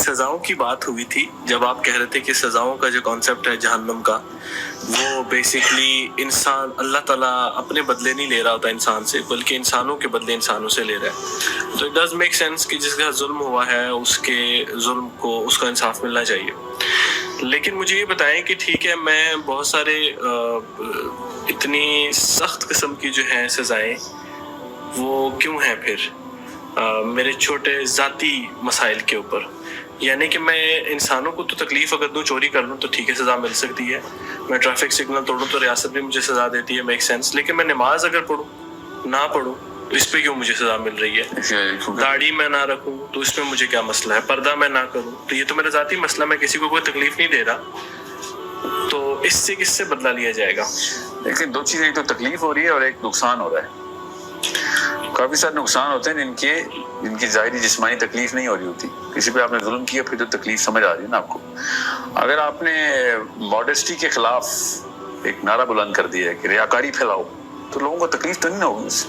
سزاؤں کی بات ہوئی تھی جب آپ کہہ رہے تھے کہ سزاؤں کا جو کانسیپٹ ہے جہنم کا وہ بیسیکلی انسان اللہ تعالیٰ اپنے بدلے نہیں لے رہا ہوتا انسان سے بلکہ انسانوں کے بدلے انسانوں سے لے رہا ہے. تو اٹ ڈز میک سینس کہ جس کا ظلم ہوا ہے اس کے ظلم کو اس کا انصاف ملنا چاہیے. لیکن مجھے یہ بتائیں کہ ٹھیک ہے میں بہت سارے اتنی سخت قسم کی جو ہیں سزائیں وہ کیوں ہیں پھر میرے چھوٹے ذاتی مسائل کے اوپر؟ یعنی کہ میں انسانوں کو تو تکلیف اگر دوں چوری کر لوں تو ٹھیک ہے سزا مل سکتی ہے, میں ٹریفک سگنل توڑوں تو ریاست بھی مجھے سزا دیتی ہے, میک سینس. لیکن میں نماز اگر پڑھوں نہ پڑھوں تو اس پہ کیوں مجھے سزا مل رہی ہے؟ داڑھی میں نہ رکھوں تو اس میں مجھے کیا مسئلہ ہے؟ پردہ میں نہ کروں تو یہ تو میرا ذاتی مسئلہ, میں کسی کو کوئی تکلیف نہیں دے رہا, تو اس سے کس سے بدلہ لیا جائے گا؟ لیکن دو چیزیں, ایک تو تکلیف ہو رہی ہے اور ایک نقصان ہو رہا ہے. کافی سارے نقصان ہوتے ہیں جن کی ظاہری جسمانی تکلیف نہیں ہو رہی ہوتی. کسی پہ آپ نے ظلم کیا پھر تو تکلیف سمجھ آ رہی ہے نا آپ کو. اگر آپ نے ماڈسٹی کے خلاف ایک نعرہ بلند کر دیا ہے کہ ریاکاری پھیلاؤ تو لوگوں کو تکلیف تو نہیں ہوگی اس سے,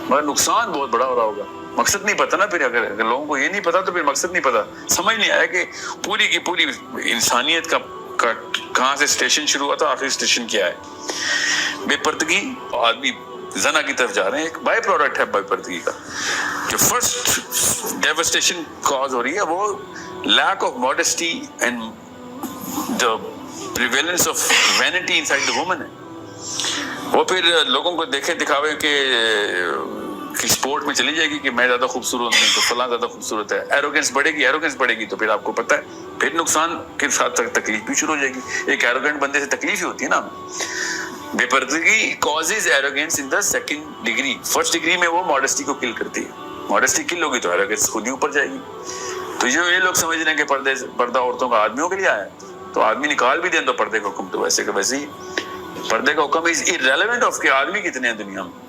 مگر نقصان بہت بڑا ہو رہا ہوگا. مقصد نہیں پتا نا پھر, اگر لوگوں کو یہ نہیں پتا تو پھر مقصد نہیں پتا, سمجھ نہیں آیا کہ پوری کی پوری انسانیت کا کہاں سے اسٹیشن شروع ہوا تھا, آخری اسٹیشن کیا ہے. بے پردگی, آدمی زنا کی طرف جا رہے ہیں, ایک بائی پروڈکٹ ہے بے پردگی کا. جو فرسٹ ڈیوسٹیشن کاز ہو رہی ہے وہ lack of modesty and the prevalence of vanity inside the woman ہے. وہ پھر لوگوں کو دیکھے دکھاوے کہ سپورٹ میں چلی جائے گی کہ میں زیادہ خوبصورت ہوں تو فلاں زیادہ خوبصورت ہے, ایروگنس بڑھے گی تو پھر آپ کو پتہ ہے پھر نقصان کے ساتھ تکلیف بھی شروع ہو جائے گی. ایک ایروگنٹ بندے سے تکلیف ہی ہوتی ہے نا. بے پردگی causes arrogance in the second degree. First degree میں وہ ماڈسٹی کو کل کرتی ہے. ماڈسٹی کل ہوگی تو ایروگنس خود ہی اوپر جائے گی. تو یہ لوگ سمجھ رہے ہیں کہ پردہ عورتوں کا آدمیوں کے لیے آیا ہے, تو آدمی نکال بھی دیں تو پردے کا حکم تو ویسے کہ ویسے ہی پردے کا حکم از irrelevant of کہ آدمی کتنے ہیں دنیا میں.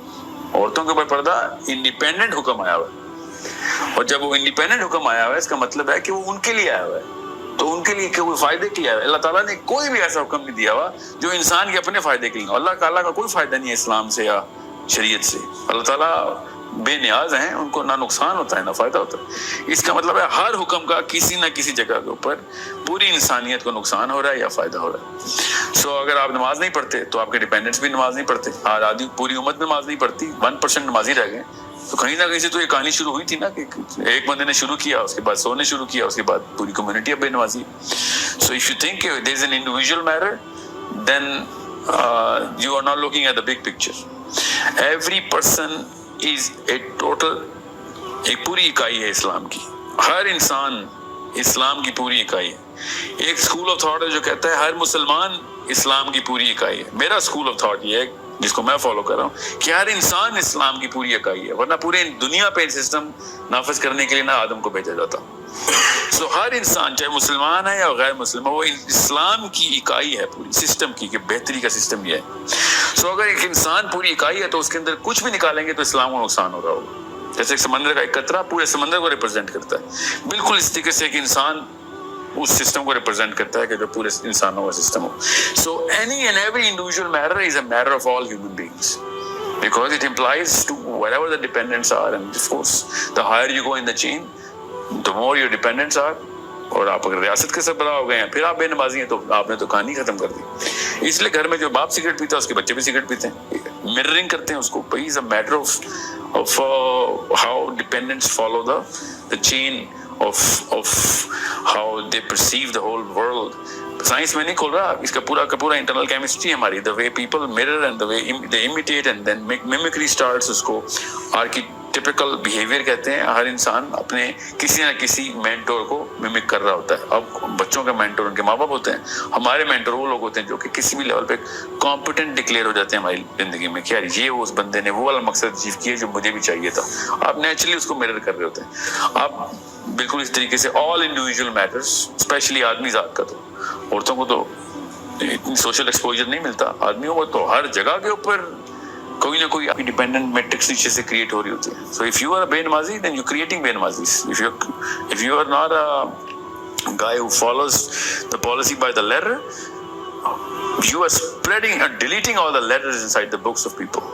عورتوں کے اوپر پردہ انڈیپینڈنٹ حکم آیا ہوا ہے, اور جب وہ انڈیپینڈنٹ حکم آیا ہوا ہے اس کا مطلب ہے کہ وہ ان کے لیے آیا ہوا ہے, تو ان کے لیے کوئی فائدے کے لیے آیا ہے. اللہ تعالیٰ نے کوئی بھی ایسا حکم نہیں دیا ہوا جو انسان کے اپنے فائدے کے لیے. اللہ تعالیٰ کا کوئی فائدہ نہیں ہے اسلام سے یا شریعت سے. اللہ تعالیٰ بے نیاز ہیں, ان کو نہ نقصان ہوتا ہے نہ فائدہ ہوتا ہے. اس کا مطلب ہے ہر حکم کا کسی نہ کسی جگہ کے اوپر پوری انسانیت کو نقصان ہو رہا ہے یا فائدہ ہو رہا ہے. سو اگر آپ نماز نہیں پڑھتے تو آپ کے ڈیپینڈنٹس بھی نماز نہیں پڑھتے. آدھی پوری امت نماز نہیں پڑھتی, 1% نمازی رہ گئے. تو کہیں نہ کہیں سے تو یہ کہانی شروع ہوئی تھی نا کہ ایک بندے نے شروع کیا, اس کے بعد 100 نے شروع کیا, اس کے بعد پوری کمیونٹی اب بے نمازی ہے. So if you think there is an individual matter, then you are not looking at the big picture. Every person is a total, ایک پوری اکائی ہے اسلام کی. ہر انسان اسلام کی پوری اکائی ہے. ایک اسکول آف تھاٹ ہے جو کہتا ہے ہر مسلمان اسلام کی پوری اکائی ہے. میرا اسکول آف تھاٹ یہ ہے جس کو میں فالو کر رہا ہوں کہ ہر انسان اسلام کی پوری اکائی ہے, ورنہ پورے دنیا پہ سسٹم نافذ کرنے کے لیے نہ آدم کو بھیجا جاتا. سو ہر انسان چاہے مسلمان ہے یا غیر مسلم ہے وہ اسلام کی اکائی ہے پوری سسٹم کی, کہ بہتری کا سسٹم یہ ہے. سو اگر ایک انسان پوری اکائی ہے تو اس کے اندر کچھ بھی نکالیں گے تو اسلام کو نقصان ہو رہا ہوگا. جیسے ایک سمندر کا ایک قطرہ پورے سمندر کو ریپرزینٹ کرتا ہے, بالکل اس طریقے سے ایک انسان اس سسٹم کو ریپرزینٹ کرتا ہے کہ جو پورے انسانوں کا system who. So any and every individual matter is a matter of all human beings because it implies to whatever the dependents are, and of course the higher you go in the chain the more your dependents are. اور آپ اگر ریاست کے سربراہ ہو گئے ہیں پھر آپ بے نمازی ہیں تو آپ نے تو کہانی ختم کر دی. اس لیے گھر میں جو باپ سگریٹ پیتا ہے اس کے بچے بھی سگریٹ پیتے ہیں, مررنگ کرتے ہیں اس کو. It's a matter of how dependents follow the chain of how they perceive the whole world. Science میں نہیں کھول رہا, اس کا پورا کا پورا انٹرنل کیمسٹری ہے ہماری. the way people mirror and the way they imitate and then mimicry starts. اس کو ٹپیکل بیہیویئر کہتے ہیں. ہر انسان اپنے کسی نہ کسی مینٹور کو ممک کر رہا ہوتا ہے. اب بچوں کا مینٹور ان کے ماں باپ ہوتے ہیں, ہمارے مینٹور وہ لوگ ہوتے ہیں جو کہ کسی بھی لیول پہ کمپیٹنٹ ڈکلیئر ہو جاتے ہیں ہماری زندگی میں کہ یار یہ اس بندے نے وہ والا مقصد اچیو کیا جو مجھے بھی چاہیے تھا. آپ نیچرلی اس کو میرر کر رہے ہوتے ہیں. آپ بالکل اس طریقے سے آل انڈیویجول میٹرز, اسپیشلی آدمی ذات کا. تو عورتوں کو تو اتنی سوشل ایکسپوجر نہیں ملتا, آدمیوں کو تو ہر جگہ کے اوپر کوئی نہ کوئی ڈیپینڈنٹ میٹرکس نیچے سے کریٹ ہو رہی ہوتی ہے. سو اف یو آر بے نمازی دین یو کریٹنگ بے نمازیز. if you are not a guy who follows the policy by the letter, you are spreading and deleting all the letters inside the books of people.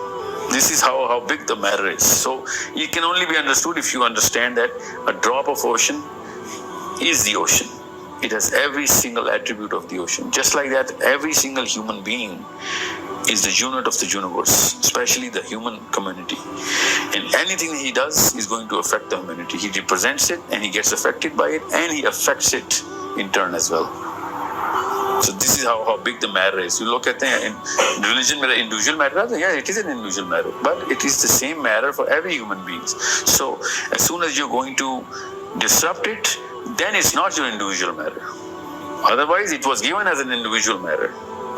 This is how big the matter is. So it can only be understood if you understand that a drop of ocean is the ocean. It has every single attribute of the ocean. Just like that, every single human being is the unit of the universe, especially the human community. And anything he does is going to affect the humanity. He represents it and he gets affected by it and he affects it in turn as well. So this is how big the matter is. You look at the religion, individual matter. Yeah, it is an individual matter, but it is the same matter for every human being. So as soon as you're going to disrupt it, then it's not your individual matter. Otherwise, it was given as an individual matter.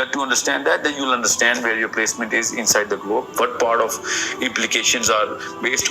get to understand that, then you'll understand where your placement is inside the globe, what part of implications are based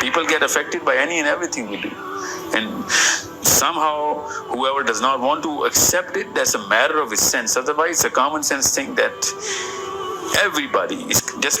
People get affected by any and everything we do, and somehow whoever does not want to accept it, that's a matter of his sense. Otherwise it's a common sense thing that everybody is just.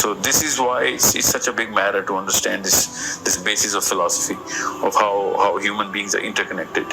So this is why it's such a big matter to understand this basis of philosophy of how human beings are interconnected.